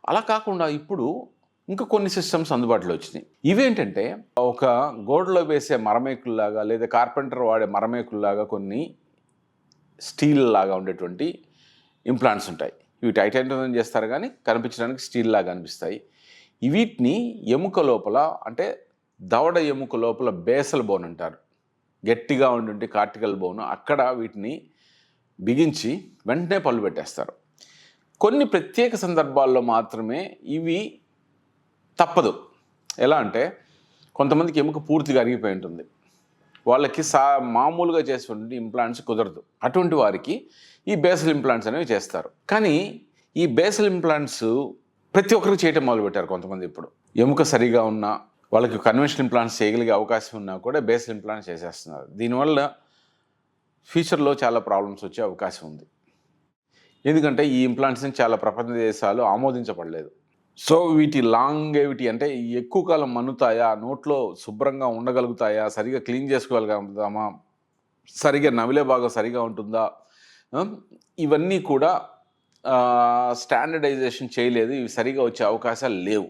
అలా కాకుండా ఇప్పుడు ఇంకా కొన్ని సిస్టమ్స్ అందుబాటులో వచ్చినాయి. ఇవేంటంటే ఒక గోడలో వేసే మరమేకుల్లాగా లేదా కార్పెంటర్ వాడే మరమేకుల్లాగా కొన్ని స్టీల్ లాగా ఉండేటువంటి ఇంప్లాంట్స్ ఉంటాయి. ఇవి టైటానియంతో చేస్తారు కానీ కనిపించడానికి స్టీల్ లాగా అనిపిస్తాయి. వీటిని ఎముక లోపల అంటే దవడ ఎముక లోపల బేసల్ బోన్ అంటారు. గట్టిగా ఉండి కార్టికల్ బోన్ అక్కడ వీటిని బిగించి వెంటనే పళ్ళు పెట్టేస్తారు. కొన్ని ప్రత్యేక సందర్భాల్లో మాత్రమే ఇవి తప్పదు. ఎలా అంటే కొంతమందికి ఎముక పూర్తిగా అరిగిపోయి ఉంటుంది. వాళ్ళకి మామూలుగా చేసేటువంటి ఇంప్లాంట్స్ కుదరదు. అటువంటి వారికి ఈ బేసల్ ఇంప్లాంట్స్ అనేవి చేస్తారు. కానీ ఈ బేసల్ ఇంప్లాంట్స్ ప్రతి ఒక్కరికి చేయటం మొదలుపెట్టారు కొంతమంది ఇప్పుడు. ఎముక సరిగా ఉన్నా వాళ్ళకి కన్వెన్షనల్ ఇంప్లాంట్స్ చేయగలిగే అవకాశం ఉన్నా కూడా బేసల్ ఇంప్లాంట్స్ చేసేస్తున్నారు. దీనివల్ల ఫ్యూచర్లో చాలా ప్రాబ్లమ్స్ వచ్చే అవకాశం ఉంది. ఎందుకంటే ఈ ఇంప్లాంట్స్ని చాలా ప్రపంచ దేశాలు ఆమోదించబడలేదు. సో వీటి లాంగేవిటీ అంటే ఎక్కువ కాలం మన్నుతాయా, నోట్లో శుభ్రంగా ఉండగలుగుతాయా, సరిగా క్లీన్ చేసుకోగలుగుతామా, సరిగా నమిలే భాగం సరిగా ఉంటుందా, ఇవన్నీ కూడా స్టాండర్డైజేషన్ చేయలేదు. ఇవి సరిగా వచ్చే అవకాశాలు లేవు.